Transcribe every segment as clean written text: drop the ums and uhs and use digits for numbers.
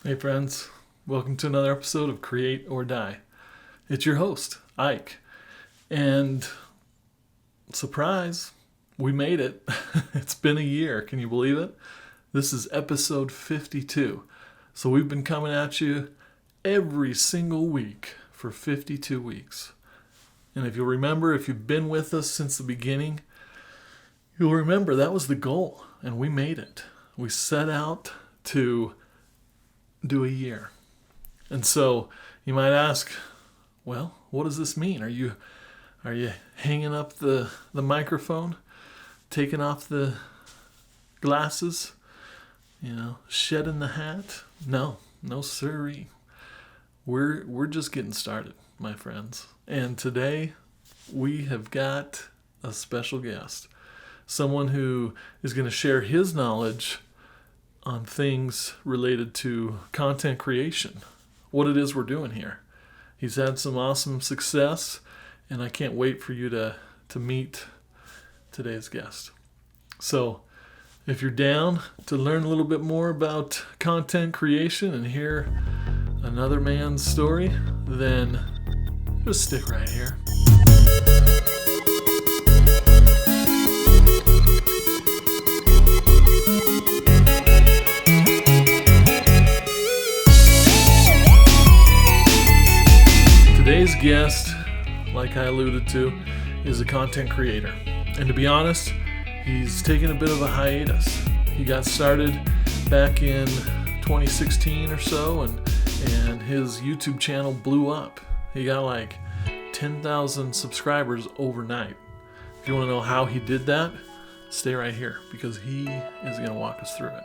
Hey friends, welcome to another episode of Create or Die. It's your host, Ike. And surprise, we made it. It's been a year, can you believe it? This is episode 52. So we've been coming at you every single week for 52 weeks. And if you'll remember, if you've been with us since the beginning, you'll remember that was the goal, and we made it. We set out to do a year. And so you might ask, well, what does this mean? Are you hanging up the microphone, taking off the glasses, shedding the hat? No siree. We're just getting started, my friends. And today we have got a special guest, someone who is going to share his knowledge on things related to content creation, what it is we're doing here. He's had some awesome success, and I can't wait for you to meet today's guest. So if you're down to learn a little bit more about content creation and hear another man's story, then just stick right here. Today's guest, like I alluded to, is a content creator. And to be honest, he's taken a bit of a hiatus. He got started back in 2016 or so, and his YouTube channel blew up. He got like 10,000 subscribers overnight. If you want to know how he did that, stay right here, because he is going to walk us through it.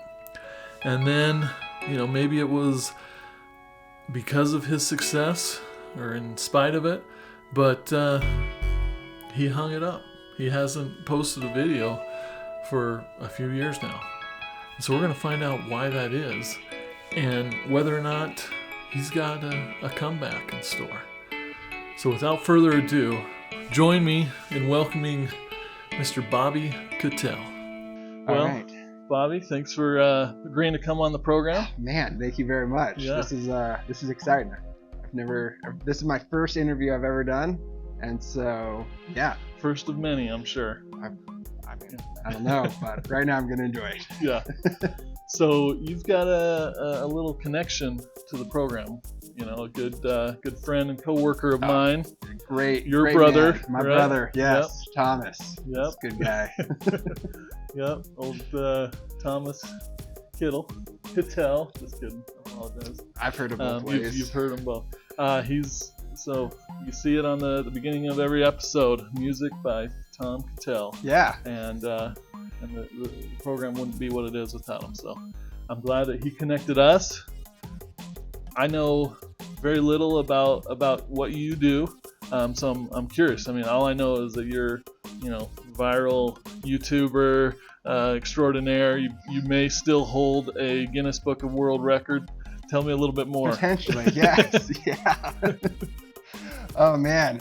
And then, maybe it was because of his success, or in spite of it, but he hung it up. He hasn't posted a video for a few years now. So we're going to find out why that is and whether or not he's got a comeback in store. So without further ado, join me in welcoming Mr. Bobby Kittell. All right. Bobby, thanks for agreeing to come on the program. Man, thank you very much. Yeah. This is exciting. This is my first interview I've ever done, and so yeah. First of many, I'm sure. I don't know, but right now I'm gonna enjoy it. Yeah. So you've got a little connection to the program. A good friend and coworker of mine. Great. Your brother. Man. My right? brother. Yes. Yep. Thomas. Yep. He's a good guy. Yep. Old Thomas Kittell. Just kidding. I apologize. I've heard of both ways. You've heard them both. So you see it on the beginning of every episode. Music by Tom Kittell. Yeah. And the program wouldn't be what it is without him. So I'm glad that he connected us. I know very little about what you do, so I'm curious. I mean, all I know is that you're, viral YouTuber extraordinaire. You may still hold a Guinness Book of World Record. Tell me a little bit more. Potentially, yes. Yeah. Oh man.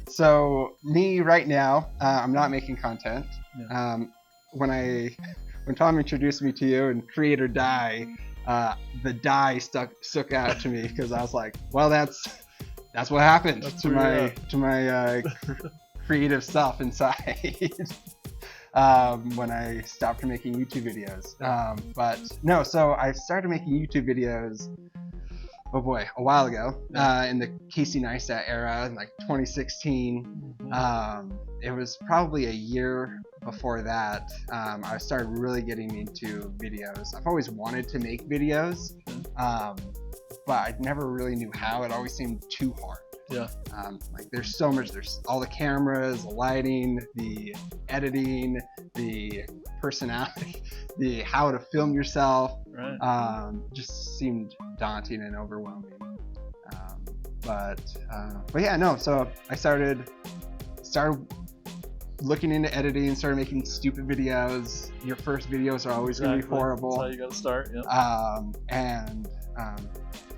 So me right now, I'm not making content. Yeah. When Tom introduced me to you and Create or Die, the die stuck out to me because I was like, well, that's what happened to my creative stuff inside when I stopped making YouTube videos. But no, so I started making YouTube videos, oh boy, a while ago, in the Casey Neistat era, in like 2016. It was probably a year before that, I started really getting into videos. I've always wanted to make videos, but I never really knew how. It always seemed too hard. Yeah. There's so much. There's all the cameras, the lighting, the editing, the personality, the how to film yourself. Right. Just seemed daunting and overwhelming. But yeah, no. So I started looking into editing, started making stupid videos. Your first videos are always going to be horrible. That's how you got to start. Yeah. And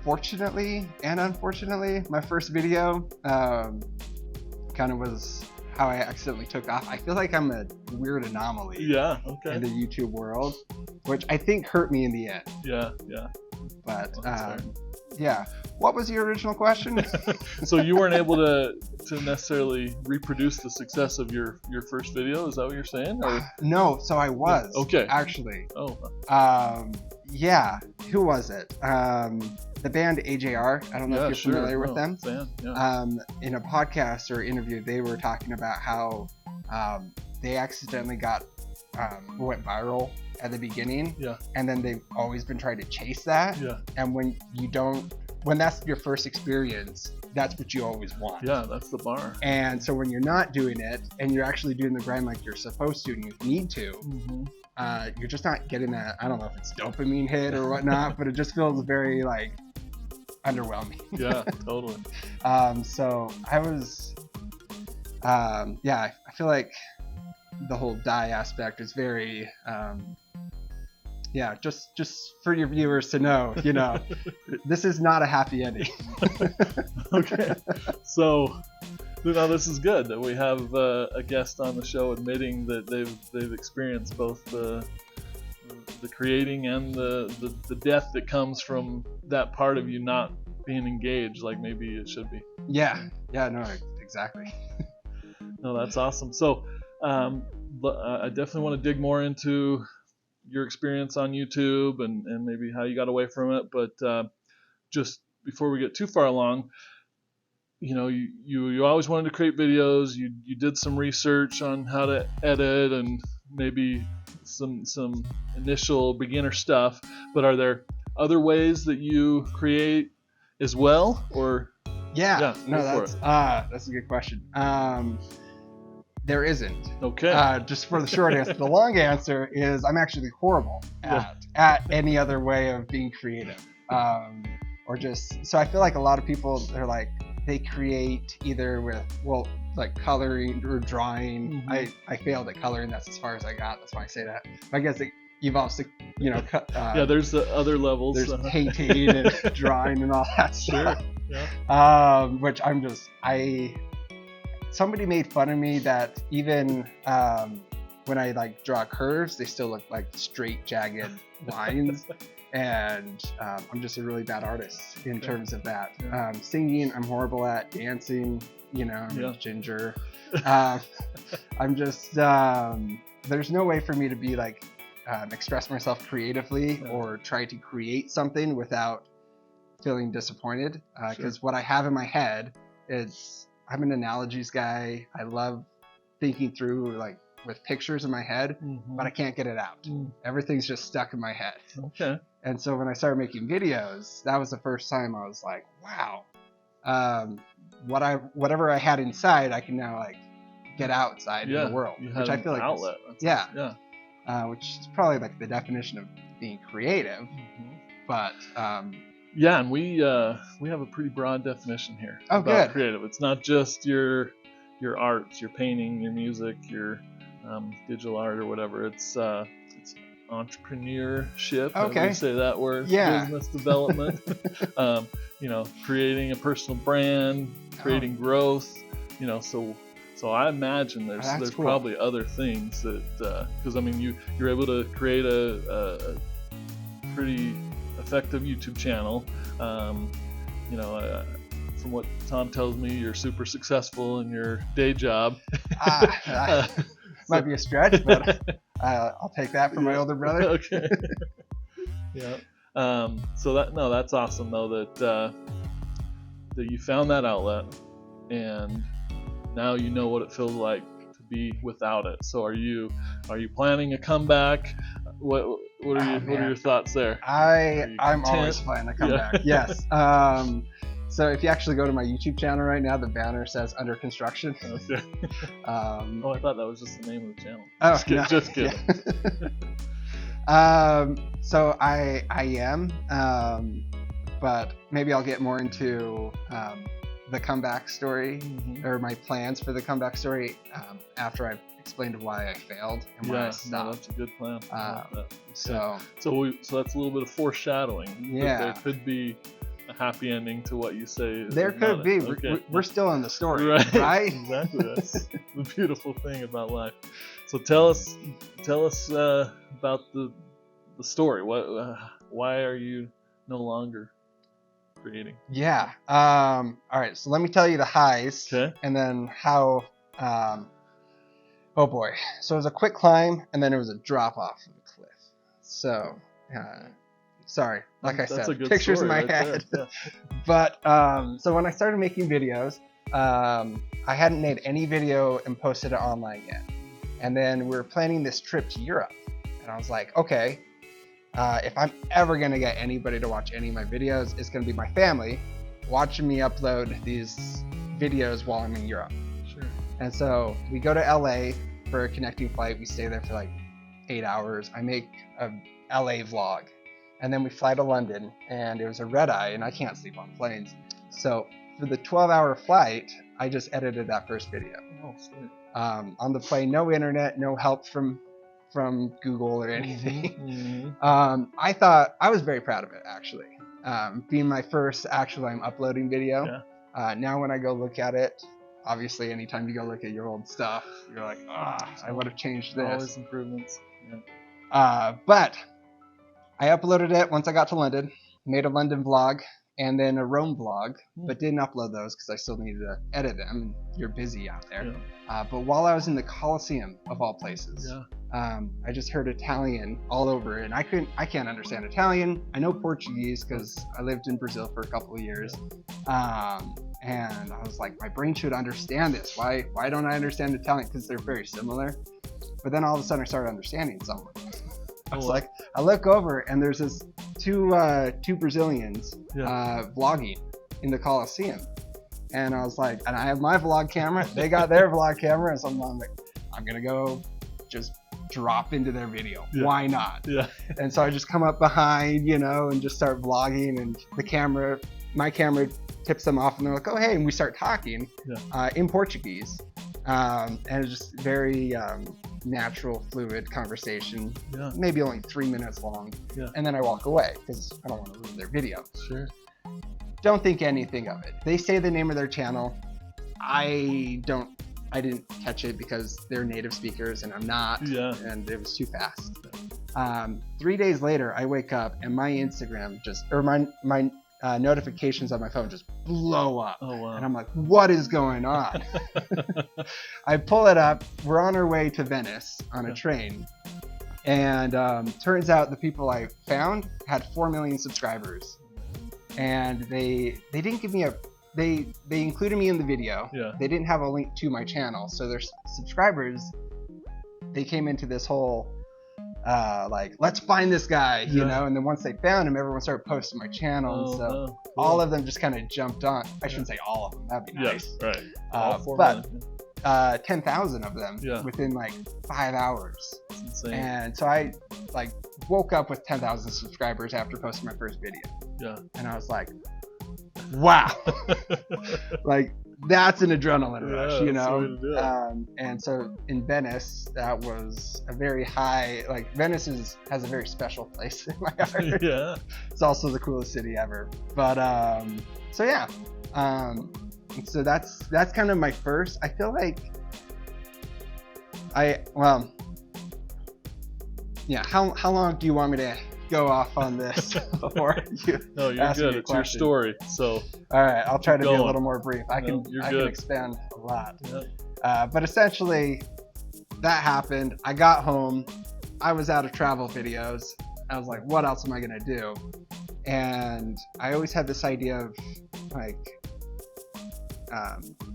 fortunately and unfortunately, my first video kind of was how I accidentally took off. I feel like I'm a weird anomaly in the YouTube world, which I think hurt me in the end. Yeah, yeah. But Well, yeah. What was your original question? so you weren't able to necessarily reproduce the success of your first video? Is that what you're saying? Or? No, so I was. Yeah. Okay. Actually. Oh. Yeah. Who was it? The band AJR. I don't know if you're familiar with them. Fan. Yeah. In a podcast or interview, they were talking about how they accidentally went viral at the beginning. Yeah. And then they've always been trying to chase that. Yeah. And when that's your first experience, that's what you always want. Yeah, that's the bar. And so when you're not doing it and you're actually doing the grind like you're supposed to and you need to, you're just not getting that, I don't know if it's dopamine hit or whatnot, but it just feels very like underwhelming. Yeah, totally. So I was, I feel like the whole die aspect is very, just for your viewers to know, this is not a happy ending. Okay. So now this is good that we have a guest on the show admitting that they've experienced both the creating and the death that comes from that part of you not being engaged like maybe it should be. Yeah, no, exactly. No, that's awesome. So I definitely want to dig more into your experience on YouTube and maybe how you got away from it. But just before we get too far along, you always wanted to create videos. You did some research on how to edit and maybe some initial beginner stuff. But are there other ways that you create as well, or? Yeah, no, that's a good question. There isn't. Okay. Just for the short answer. The long answer is I'm actually horrible at any other way of being creative. So I feel like a lot of people, they're like, they create either with, like coloring or drawing. I failed at coloring. That's as far as I got. That's why I say that. But I guess you've also, there's the other levels. There's painting and drawing and all that stuff. Sure. Yeah. Which somebody made fun of me that even when I like draw curves, they still look like straight, jagged lines. And I'm just a really bad artist in terms of that. Yeah. Singing, I'm horrible at. Dancing, I'm a ginger. I'm just, there's no way for me to be like, express myself creatively or try to create something without feeling disappointed. Because what I have in my head is, I'm an analogies guy. I love thinking through like with pictures in my head, but I can't get it out. Everything's just stuck in my head. Okay. And so when I started making videos, that was the first time I was like, wow, whatever I had inside, I can now like get outside in the world, which I feel like outlet. Which is probably like the definition of being creative. But yeah, and we have a pretty broad definition here about good. Creative. It's not just your arts, your painting, your music, your digital art or whatever. It's entrepreneurship. Okay. We say that word. Yeah. Business development. Creating a personal brand, creating growth. So I imagine there's cool. probably other things that because you're able to create a pretty effective YouTube channel. From what Tom tells me, you're super successful in your day job. Might be a stretch, but I'll take that from my older brother. Okay. Yeah. That's awesome though that you found that outlet, and now you know what it feels like to be without it. So are you planning a comeback? What are your thoughts there? I'm always planning a comeback. Yes. So if you actually go to my YouTube channel right now, the banner says under construction. Okay. I thought that was just the name of the channel. Oh, just kidding. Yeah. So I am, but maybe I'll get more into the comeback story or my plans for the comeback story after I've explained why I failed and why I stopped. No, that's a good plan. So that's a little bit of foreshadowing. Yeah. There could be a happy ending to what you say. There could be. Okay. We're still in the story, right? Exactly. That's the beautiful thing about life. So tell us about the story. Why are you no longer creating? Yeah. All right. So let me tell you the highs, Okay. and then how. Oh boy. So it was a quick climb, and then it was a drop off of a cliff. So, sorry. Like I That's said, a good pictures in story my right head. there. But so when I started making videos, I hadn't made any video and posted it online yet. And then we were planning this trip to Europe, and I was like, okay, if I'm ever gonna get anybody to watch any of my videos, it's gonna be my family watching me upload these videos while I'm in Europe. Sure. And so we go to LA for a connecting flight. We stay there for like 8 hours. I make a LA vlog, and then we fly to London, and it was a red eye, and I can't sleep on planes. So for the 12-hour flight, I just edited that first video. Oh, sweet. On the plane, no internet, no help from Google or anything. I thought I was very proud of it, actually. Being my first actual I'm uploading video. Yeah. Now when I go look at it, obviously anytime you go look at your old stuff, you're like, I would have changed this. Always improvements. Yeah. But I uploaded it once I got to London, made a London vlog, and then a Rome vlog, but didn't upload those because I still needed to edit them, and you're busy out there. Yeah. But while I was in the Colosseum, of all places, I just heard Italian all over, and I can't understand Italian. I know Portuguese because I lived in Brazil for a couple of years. And I was like, my brain should understand this. Why don't I understand Italian? Because they're very similar. But then all of a sudden I started understanding someone. I was like, I look over and there's this two Brazilians vlogging in the Colosseum. And I was like, and I have my vlog camera, they got their vlog camera, and so I'm like, I'm gonna go just drop into their video. Yeah. Why not? Yeah. And so I just come up behind, and just start vlogging, and my camera tips them off, and they're like, oh hey, and we start talking in Portuguese. And it's just very natural, fluid conversation. Yeah. Maybe only 3 minutes long. Yeah. And then I walk away because I don't want to ruin their video. Sure. Don't think anything of it. They say the name of their channel. I didn't catch it because they're native speakers and I'm not. Yeah. And it was too fast. 3 days later, I wake up and my Instagram my notifications on my phone just blow up. Oh, wow. And I'm like, what is going on? I pull it up. We're on our way to Venice on a train. And turns out the people I found had 4 million subscribers. And they didn't give me they included me in the video. Yeah. They didn't have a link to my channel. So their subscribers, they came into this whole like, let's find this guy, you know, and then once they found him, everyone started posting my channel, and so all of them just kind of jumped on. I shouldn't say all of them, that'd be nice. Yeah, right. But 10,000 of them within like 5 hours. That's insane. And so I like woke up with 10,000 subscribers after posting my first video. Yeah. And I was like, wow. Like, that's an adrenaline rush, you know? And so in Venice, that was a very high, like, Venice has a very special place in my heart. Yeah. It's also the coolest city ever. But, so yeah. So that's kind of my first, I feel like, how long do you want me to go off on this before you No, you're good. It's your story. So all right, I'll try to be a little more brief. I can expand a lot. Yeah. But essentially that happened. I got home. I was out of travel videos. I was like, what else am I going to do? And I always had this idea of like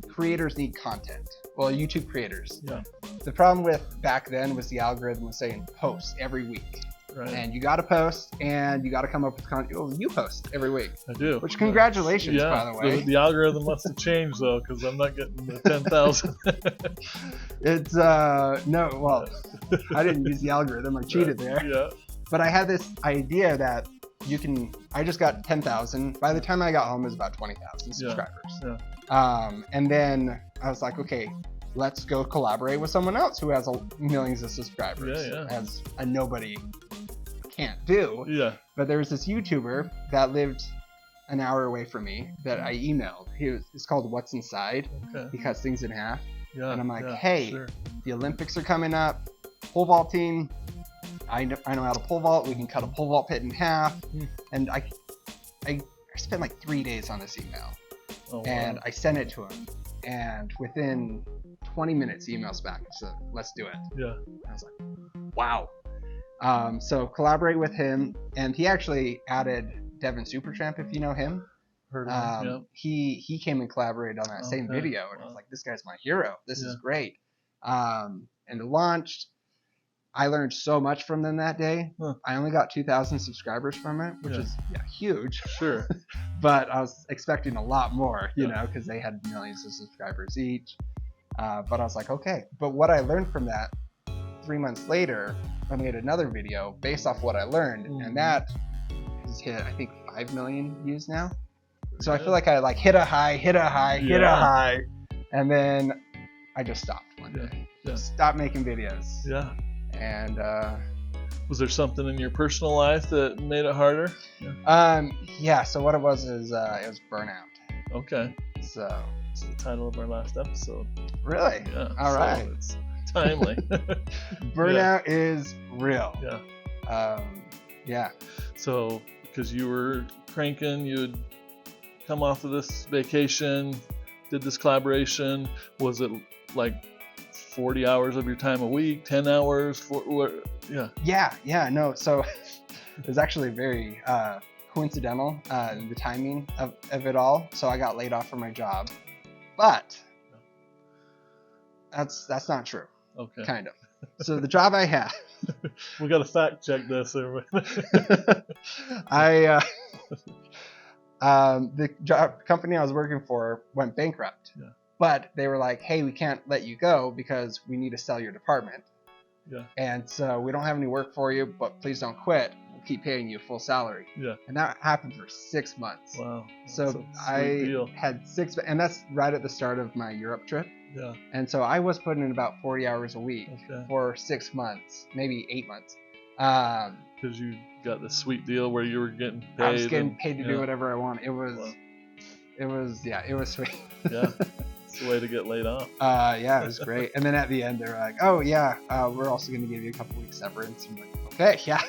creators need content. Well, YouTube creators. Yeah. The problem with back then was the algorithm was saying post every week. Right. And you got to post, and you got to come up with content. Oh, you post every week. I do. Which, congratulations, by the way. The algorithm must have changed, though, because I'm not getting the 10,000. It's, no, well, I didn't use the algorithm. I cheated there. Yeah. But I had this idea that I just got 10,000. By the time I got home, it was about 20,000 subscribers. Yeah. And then I was like, okay, let's go collaborate with someone else who has millions of subscribers. As a nobody can't do. Yeah. But there was this YouTuber that lived an hour away from me that I emailed. It's called What's Inside. Okay. He cuts things in half. Yeah. And I'm like, hey, the Olympics are coming up. Pole vaulting. I know how to pole vault. We can cut a pole vault pit in half. And I spent like 3 days on this email, Oh, and wow. I sent it to him, and within 20 minutes, he emails back and said, "Let's do it." Yeah. And I was like, "Wow." So collaborate with him, and he actually added Devin Supertramp, if you know him. Heard of him. He came and collaborated on that same Okay. video, and I was Wow. like, "This guy's my hero. This Yeah. is great." And it launched. I learned so much from them that day. Huh. I only got 2,000 subscribers from it, which Yeah. is huge. Sure. But I was expecting a lot more, you Yeah. know, because they had millions of subscribers each. But I was like, okay. But what I learned from that, 3 months later, I made another video based off what I learned, Mhm. and that has hit, I think, 5 million views now. So I Good. feel like I hit a high, hit a Yeah. high, and then I just stopped one Yeah. day. Yeah. Stopped making videos. Yeah. And Was there something in your personal life that made it harder? yeah. So what it was is it was burnout. Okay. So It's the title of our last episode. really, Yeah. All so right. It's timely. burnout is real. Yeah. Yeah. So, because you were cranking, you would come off of this vacation, did this collaboration. Was it like 40 hours of your time a week, 10 hours? Yeah. No. So it was actually very coincidental, the timing of it all. So I got laid off from my job, but that's not true. Okay. Kind of. So the job I had, We got to fact check this. Everybody. the job company I was working for went bankrupt. Yeah. But they were like, "Hey, we can't let you go because we need to sell your department. Yeah. And so we don't have any work for you, but please don't quit. We'll keep paying you full salary." Yeah. And that happened for 6 months. Wow. That's So a sweet I deal. had and that's right at the start of my Europe trip. Yeah. And so I was putting in about 40 hours a week Okay. for 6 months, maybe 8 months. Because you got this sweet deal where you were getting paid. I was getting paid to yeah. do whatever I want. It was, Wow. it was sweet. Yeah. It's the way to get laid off. Yeah, it was great. And then at the end, they were like, "Oh yeah, we're also going to give you a couple weeks severance." I'm like, "Okay, yeah."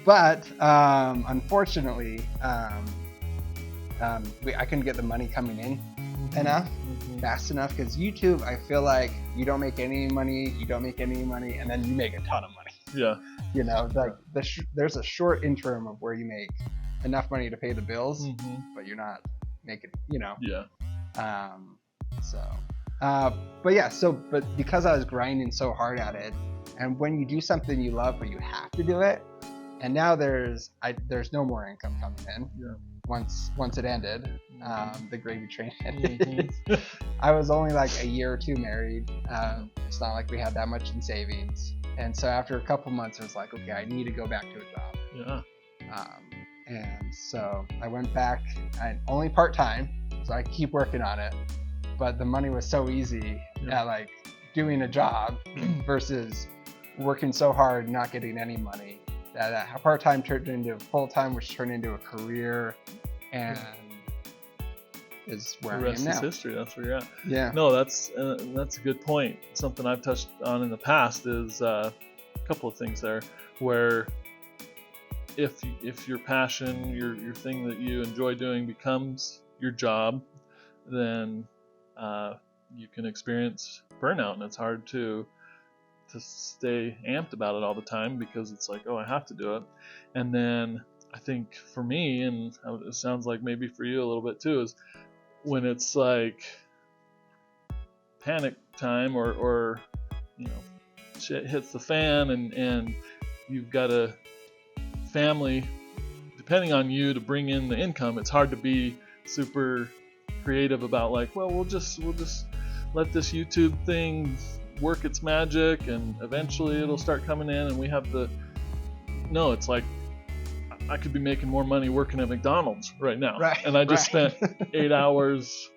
But unfortunately, I couldn't get the money coming in enough, fast enough, because YouTube, I feel like you don't make any money, and then you make a ton of money. Yeah. You know, like there's a short interim of where you make enough money to pay the bills, but you're not making, you know. Yeah. But because I was grinding so hard at it, and when you do something you love but you have to do it, and now there's no more income coming in. Yeah. Once it ended, the gravy train ended. I was only like a year or two married. It's not like we had that much in savings, and so after a couple months, I was like, okay, I need to go back to a job. Yeah. And so I went back, only part-time, so I keep working on it, but the money was so easy at like doing a job versus working so hard and not getting any money, that part-time turned into full-time, which turned into a career, and is where The I rest am now. is history. That's where you're at. Yeah. No, that's a good point. Something I've touched on in the past is a couple of things there, where if your passion, your thing that you enjoy doing becomes your job, then you can experience burnout, and it's hard to stay amped about it all the time because it's like, oh, I have to do it. And then I think for me, and it sounds like maybe for you a little bit too, is when it's like panic time or you know, shit hits the fan and you've got a family depending on you to bring in the income. It's hard to be super creative about like, well, we'll just let this YouTube thing work its magic and eventually it'll start coming in and we have no, it's like I could be making more money working at McDonald's right now. Right, and I just right. spent 8 hours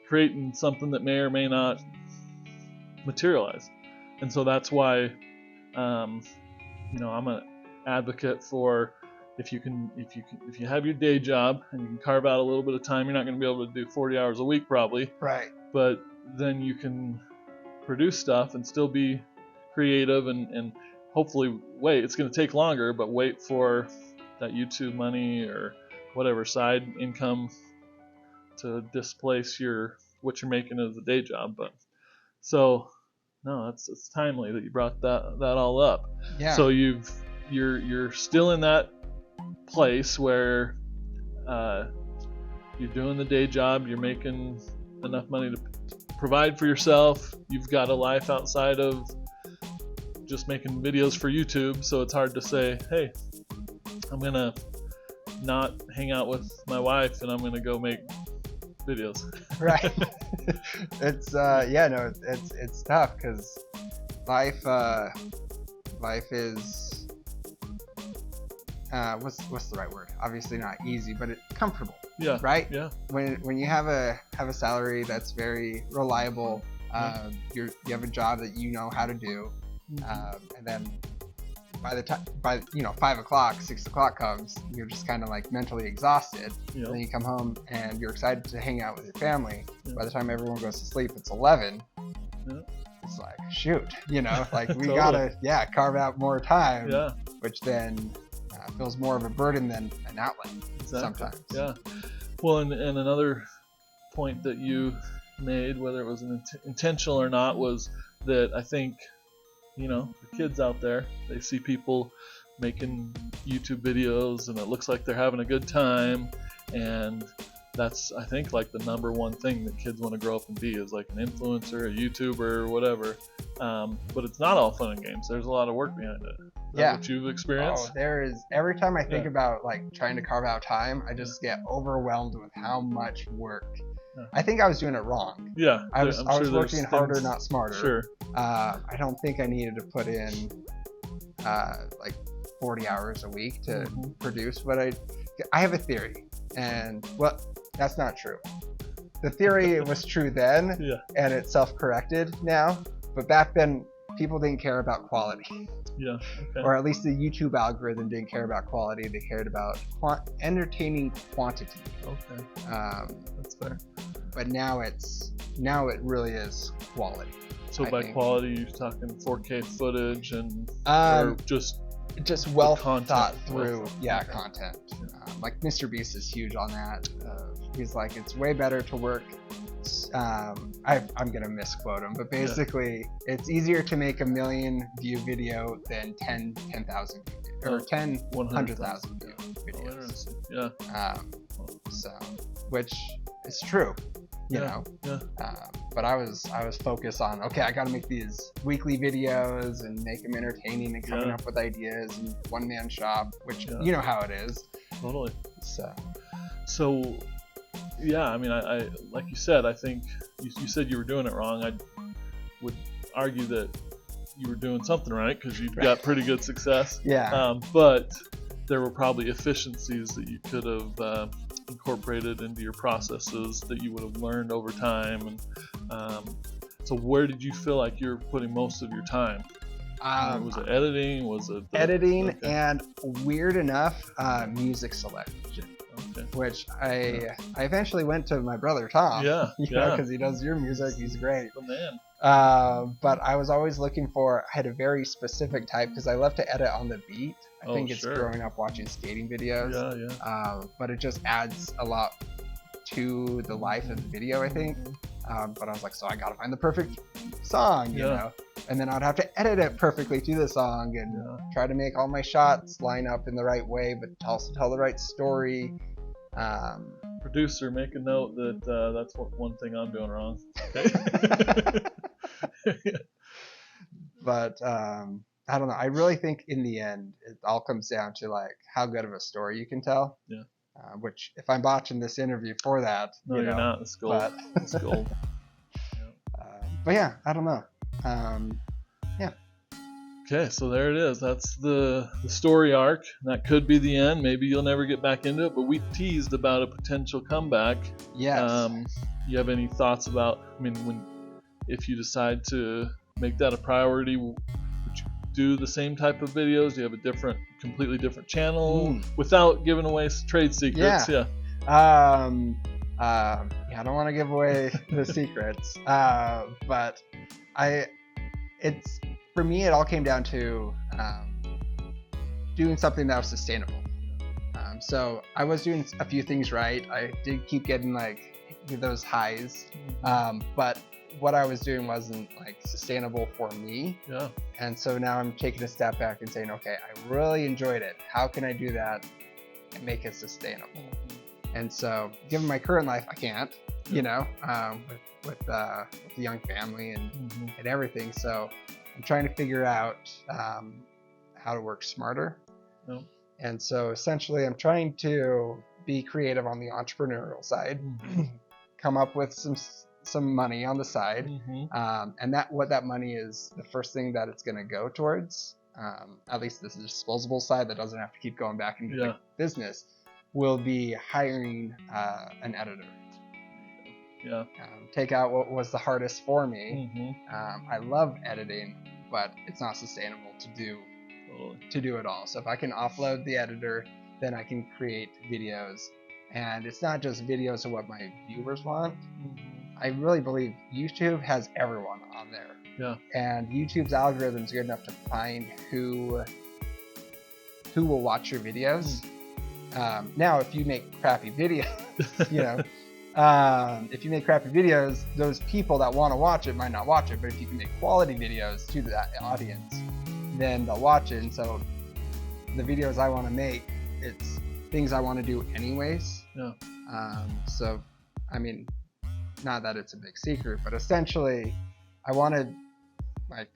creating something that may or may not materialize. And so that's why I'm an advocate for if you have your day job and you can carve out a little bit of time, you're not going to be able to do 40 hours a week probably. Right. But then you can produce stuff and still be creative and hopefully wait. It's going to take longer, but wait for that YouTube money or whatever side income to displace what you're making as a day job. But so no, it's timely that you brought that all up. Yeah. So you're still in that place where you're doing the day job, you're making enough money to provide for yourself, you've got a life outside of just making videos for YouTube, so it's hard to say, hey, I'm gonna not hang out with my wife and I'm gonna go make videos. Right. It's it's tough because life is what's the right word? Obviously not easy, but it's comfortable. Yeah. Right. Yeah. When you have a salary that's very reliable, you have a job that you know how to do, and then by 5 o'clock, 6 o'clock comes, you're just kind of like mentally exhausted. Yeah. And then you come home and you're excited to hang out with your family. Yeah. By the time everyone goes to sleep, it's 11. Yeah. It's like, shoot, like we Totally. gotta carve out more time. Yeah. Which then feels more of a burden than an outlet. Exactly. Sometimes. Yeah. Well, and another point that you made, whether it was intentional or not, was that I think, the kids out there, they see people making YouTube videos and it looks like they're having a good time, and that's, I think, like the number one thing that kids want to grow up and be, is like an influencer, a YouTuber, or whatever. But it's not all fun and games. There's a lot of work behind it. Is that what you've experienced? Oh, there is. Every time I think about like trying to carve out time, I just get overwhelmed with how much work. Yeah. I think I was doing it wrong. Yeah. I was working harder, things, not smarter. Sure. I don't think I needed to put in like 40 hours a week to produce what I have a theory, and that's not true. The theory was true then, and it's self-corrected now, but back then people didn't care about quality. Yeah. Okay. Or at least the YouTube algorithm didn't care about quality. They cared about entertaining quantity. Okay. That's fair. But now it really is quality. So I by think. quality, you're talking 4K footage and or just well content. thought through. Yeah. Content. Like Mr. Beast is huge on that. He's like, it's way better to work. I'm gonna misquote him, but basically, it's easier to make 1 million view video than 10,000 or 100,000 view videos. Yeah. So, which is true, you know. Yeah. But I was focused on, okay, I got to make these weekly videos and make them entertaining and coming up with ideas and one-man shop, which you know how it is. Totally. So yeah, I mean, I like you said, I think you said you were doing it wrong. I would argue that you were doing something right because you've got pretty good success. Yeah. But there were probably efficiencies that you could have incorporated into your processes that you would have learned over time. And so where did you feel like you're putting most of your time? Was it editing? Was it editing? Okay. And weird enough, music selection. Okay. Which I eventually went to my brother Tom. Yeah. Because he does your music. He's great. Oh, man. But I was always looking I had a very specific type because I love to edit on the beat. I think it's growing up watching skating videos. Yeah. But it just adds a lot to the life of the video, I think. But I was like, so I gotta find the perfect song, you know? And then I'd have to edit it perfectly to the song and try to make all my shots line up in the right way, but also tell the right story. Producer, make a note that that's one thing I'm doing wrong. But I don't know. I really think in the end, it all comes down to like how good of a story you can tell. Yeah. Which, if I'm botching this interview for that, no, you're not. It's gold. But, it's gold. But yeah, I don't know. Yeah. Okay, so there it is. That's the story arc. That could be the end. Maybe you'll never get back into it, but we teased about a potential comeback. Yes. You have any thoughts about? I mean, if you decide to make that a priority, would you do the same type of videos? Do you have a completely different channel without giving away trade secrets? Yeah. I don't want to give away the secrets. But for me, it all came down to doing something that was sustainable. So I was doing a few things right. I did keep getting like those highs, but what I was doing wasn't like sustainable for me. Yeah. And so now I'm taking a step back and saying, okay, I really enjoyed it. How can I do that and make it sustainable? And so given my current life, I can't, you know, with the young family and everything. So I'm trying to figure out how to work smarter. Yep. And so essentially I'm trying to be creative on the entrepreneurial side, come up with some money on the side, and what that money is, the first thing that it's going to go towards, at least this is the disposable side that doesn't have to keep going back into the business, will be hiring an editor. Yeah. Take out what was the hardest for me. I love editing, but it's not sustainable to do it all. So if I can offload the editor, then I can create videos. And it's not just videos of what my viewers want. I really believe YouTube has everyone on there. Yeah. And YouTube's algorithm is good enough to find who will watch your videos. Now, if you make crappy videos, you know, if you make crappy videos, those people that want to watch it might not watch it. But if you can make quality videos to that audience, then they'll watch it. And so the videos I want to make, it's things I want to do anyways. Yeah. So, I mean, not that it's a big secret, but essentially I want to, like,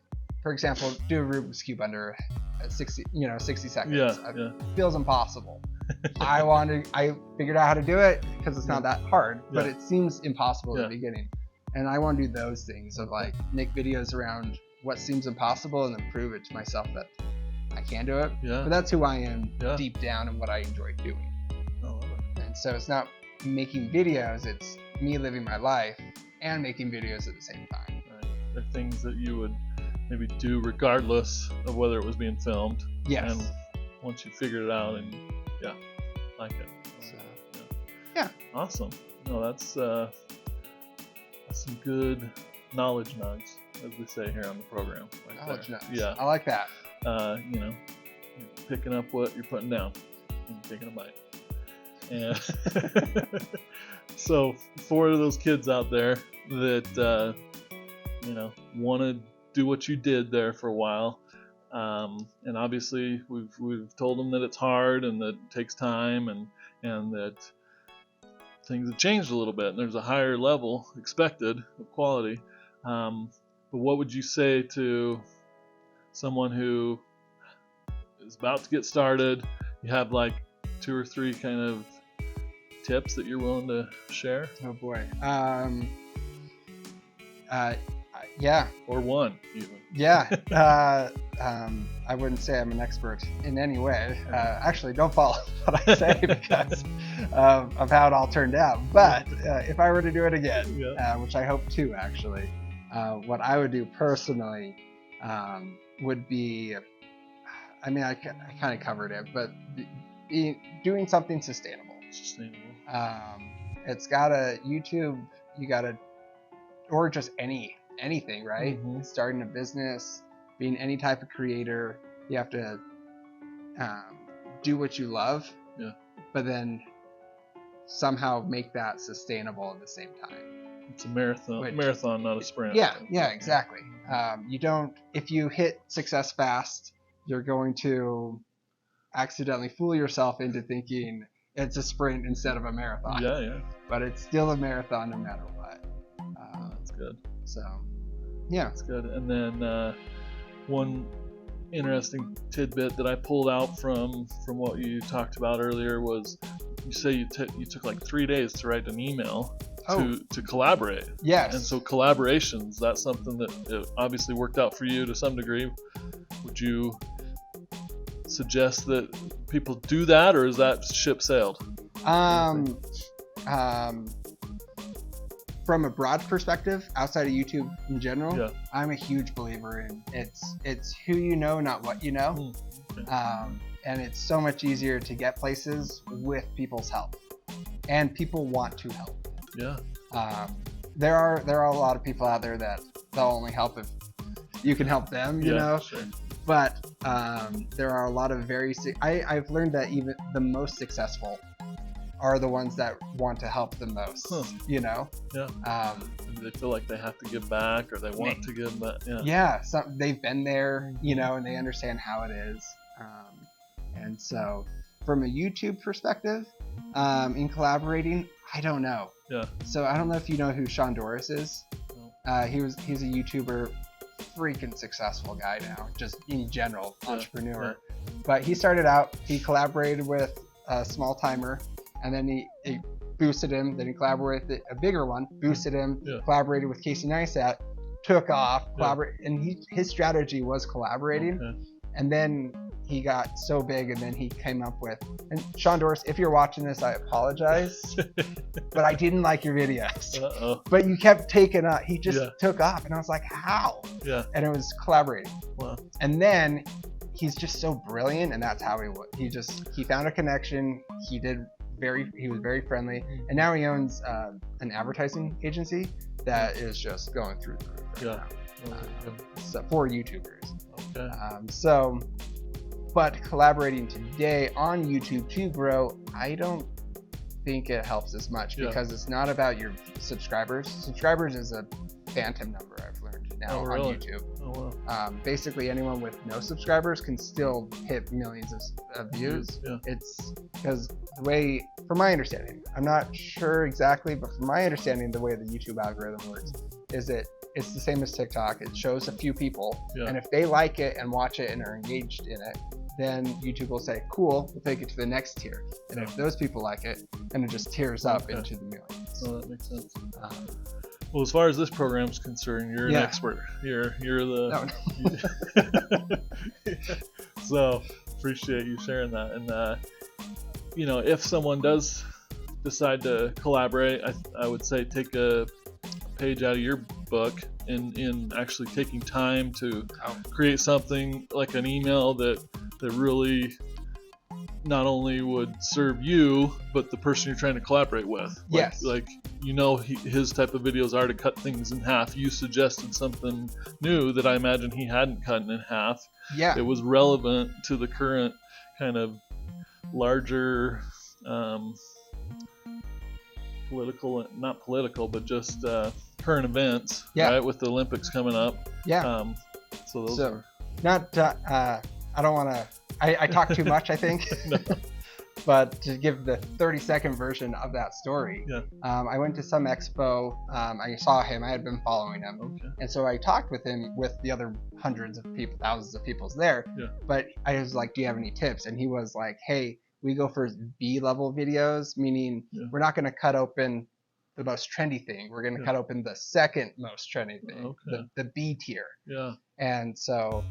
for example, do a Rubik's Cube under 60 seconds. Yeah. Feels impossible. I figured out how to do it because it's not that hard, but it seems impossible at the beginning. And I want to do those things of like make videos around what seems impossible and then prove it to myself that I can do it. Yeah. But that's who I am deep down and what I enjoy doing. And so it's not making videos, it's me living my life and making videos at the same time. Right. They're things that you would maybe do regardless of whether it was being filmed. Yes. And once you figured it out, and like it. So, yeah. Awesome. No, that's some good knowledge nugs, as we say here on the program. Right knowledge nugs. Yeah. I like that. You're picking up what you're putting down and taking a bite. And so for those kids out there that want to do what you did there for a while, and obviously we've told them that it's hard and that it takes time and that things have changed a little bit and there's a higher level expected of quality. But what would you say to someone who is about to get started? You have like 2 or 3 kind of tips that you're willing to share? Oh boy. Yeah. Or one even. Yeah. I wouldn't say I'm an expert in any way. Actually, don't follow what I say because of how it all turned out. But if I were to do it again, which I hope to actually, what I would do personally would be, I mean, I kind of covered it, but doing something sustainable. It's gotta, YouTube, you gotta, or just anything, right? Starting a business, being any type of creator, you have to do what you love, but then somehow make that sustainable at the same time. It's a marathon, not a sprint. Yeah, exactly. You don't, if you hit success fast, you're going to accidentally fool yourself into thinking it's a sprint instead of a marathon. Yeah. But it's still a marathon no matter what. That's good. So, yeah. That's good. And then one interesting tidbit that I pulled out from what you talked about earlier was you say you took like 3 days to write an email to collaborate. Yes. And so collaborations, that's something that obviously worked out for you to some degree. Would you suggest that people do that, or is that ship sailed? From a broad perspective, outside of YouTube in general, I'm a huge believer in it's who you know, not what you know. And it's so much easier to get places with people's help, and people want to help. There are a lot of people out there that they'll only help if you can help them, you know. Sure. But there are a lot of I've learned that even the most successful are the ones that want to help the most. Huh. You know. Yeah. They feel like they have to give back, or they want to give back. Yeah. Yeah. They've been there, you know, and they understand how it is. And so, from a YouTube perspective, in collaborating, I don't know. Yeah. So I don't know if you know who Sean Doris is. No. He's a YouTuber, freaking successful guy now, just in general, entrepreneur. Yeah. But he started out, he collaborated with a small timer, and then he boosted him. Then he collaborated with a bigger one, boosted him. Yeah. Collaborated with Casey Neistat, took off. And his strategy was collaborating. Okay. And then he got so big, and then he came up with. And Sean Doris, if you're watching this, I apologize, but I didn't like your videos. Uh-oh. But you kept taking up. He just took off, and I was like, how? Yeah. And it was collaborating. Wow. And then he's just so brilliant, and that's how he found a connection. He was very friendly, and now he owns an advertising agency that is just going through the roof right now. So for YouTubers. Okay. But collaborating today on YouTube to grow, I don't think it helps as much because it's not about your subscribers. Subscribers is a phantom number, I've learned now on YouTube. Oh, wow. Basically, anyone with no subscribers can still hit millions of views. Yeah. It's because from my understanding, I'm not sure exactly, but from my understanding, the way the YouTube algorithm works is it's the same as TikTok. It shows a few people, and if they like it and watch it and are engaged in it, then YouTube will say, cool, we'll take it to the next tier. And if those people like it, then it just tiers up into the millions. Oh, that makes sense. Well, as far as this program is concerned, you're an expert. You're the. No. So appreciate you sharing that. And if someone does decide to collaborate, I would say take a page out of your book in actually taking time to create something like an email that really not only would serve you, but the person you're trying to collaborate with. Yes. His type of videos are to cut things in half. You suggested something new that I imagine he hadn't cut in half. Yeah. It was relevant to the current kind of larger not political, but just current events, right? With the Olympics coming up. Yeah. So those are not. I don't want to. I talk too much, I think. No. But to give the 30-second version of that story, I went to some expo. I saw him. I had been following him, and so I talked with him with the other hundreds of people, thousands of people there. Yeah. But I was like, "Do you have any tips?" And he was like, "Hey, we go for B-level videos, meaning we're not going to cut open the most trendy thing. We're going to cut open the second most trendy thing, the B tier." Yeah. And so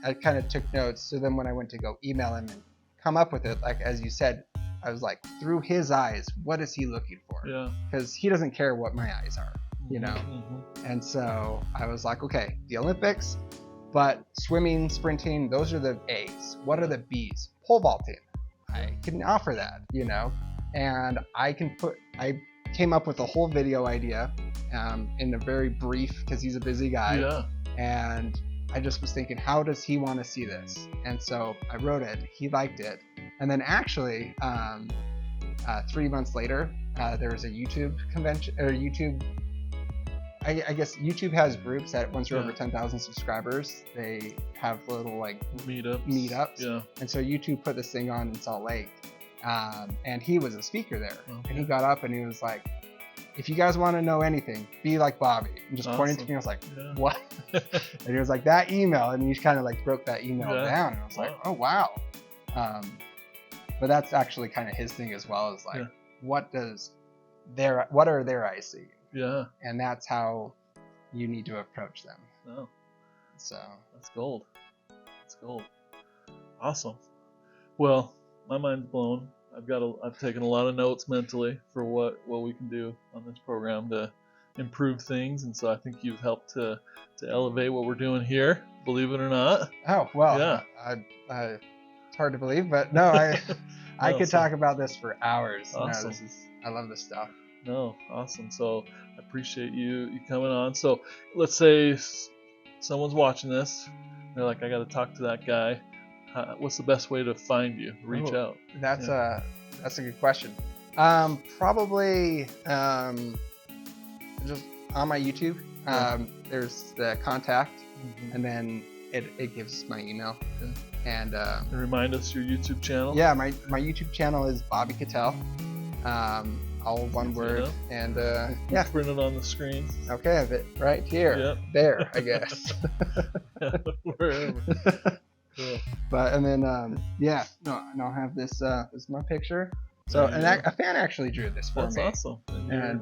I kind of took notes. So then when I went to go email him and come up with it, like as you said, I was like, through his eyes, what is he looking for? Yeah. Because he doesn't care what my eyes are, you know? Mm-hmm. And so I was like, okay, the Olympics, but swimming, sprinting, those are the A's. What are the B's? Pole vaulting. I can offer that, you know? And I came up with a whole video idea in a very brief, because he's a busy guy. Yeah. And I just was thinking, how does he want to see this? And so I wrote it. He liked it. And then actually, 3 months later, there was a YouTube convention, or YouTube. I guess YouTube has groups that once you're over 10,000 subscribers, they have little like meetups. Yeah. And so YouTube put this thing on in Salt Lake, and he was a speaker there. And he got up and he was like, "If you guys want to know anything, be like Bobby." And just pointing to me, I was like, "What?" And he was like, "That email," and he kind of like broke that email down, and I was like, "Oh wow." But that's actually kind of his thing as well, is like, what are their eyes seeing? Yeah. And that's how you need to approach them. Oh. So that's gold. That's gold. Awesome. Well, my mind's blown. I've taken a lot of notes mentally for what we can do on this program to improve things, and so I think you've helped to elevate what we're doing here, believe it or not. Oh well. Yeah. It's hard to believe, but no, I could talk about this for hours. Awesome. No, I love this stuff. No, awesome. So I appreciate you coming on. So let's say someone's watching this, they're like, I got to talk to that guy. What's the best way to find you? Reach out. That's a good question. Probably just on my YouTube. There's the contact, and then it gives my email. Okay. And remind us your YouTube channel. Yeah, my YouTube channel is Bobby Kittell. All one word. And yeah. Print it on the screen. Okay, I have it right here. Yep. There, I guess. Wherever. Cool. But and then yeah, no, I'll have this. This is my picture. So a fan actually drew this for me. That's awesome. And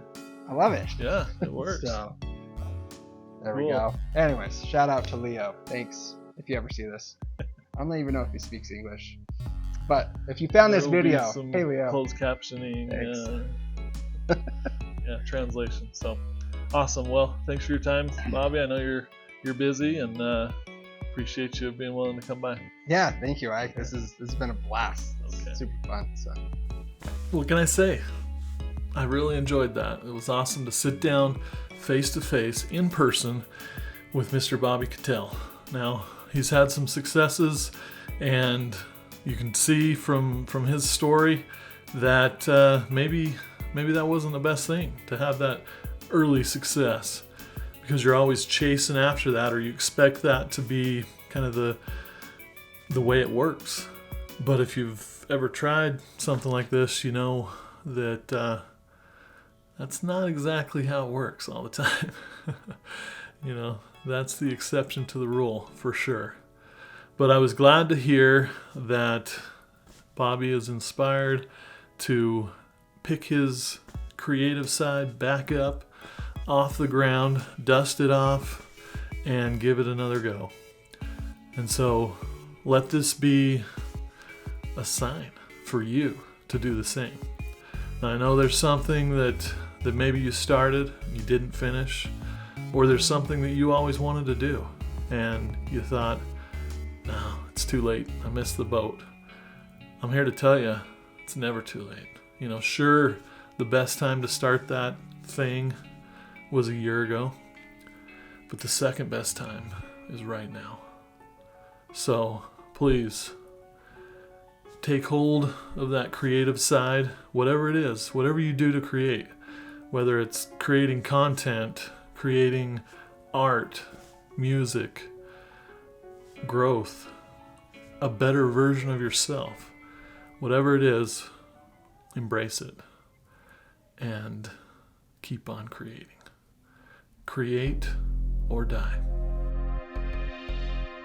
I love it. Yeah, it works. So there we go. Anyways, shout out to Leo. Thanks if you ever see this. I don't even know if he speaks English. But if you found this video, hey Leo. Closed captioning. Yeah, translation. So awesome. Well, thanks for your time, Bobby. I know you're busy, and appreciate you being willing to come by. Yeah, thank you, Ike. This has been a blast. Okay. Super fun. So what can I say? I really enjoyed that. It was awesome to sit down face to face in person with Mr. Bobby Kittell. Now, he's had some successes, and you can see from his story that maybe that wasn't the best thing to have that early success, because you're always chasing after that, or you expect that to be kind of the way it works. But if you've ever tried something like this, you know that that's not exactly how it works all the time. You know, that's the exception to the rule for sure. But I was glad to hear that Bobby is inspired to pick his creative side back up off the ground, dust it off, and give it another go. And so let this be a sign for you to do the same. Now, I know there's something that maybe you started, you didn't finish, or there's something that you always wanted to do, and you thought, no, it's too late. I missed the boat. I'm here to tell you, it's never too late. You know, sure, the best time to start that thing was a year ago, but the second best time is right now. So please take hold of that creative side, whatever it is, whatever you do to create, whether it's creating content, creating art, music, growth, a better version of yourself, whatever it is, embrace it and keep on creating. Create or die.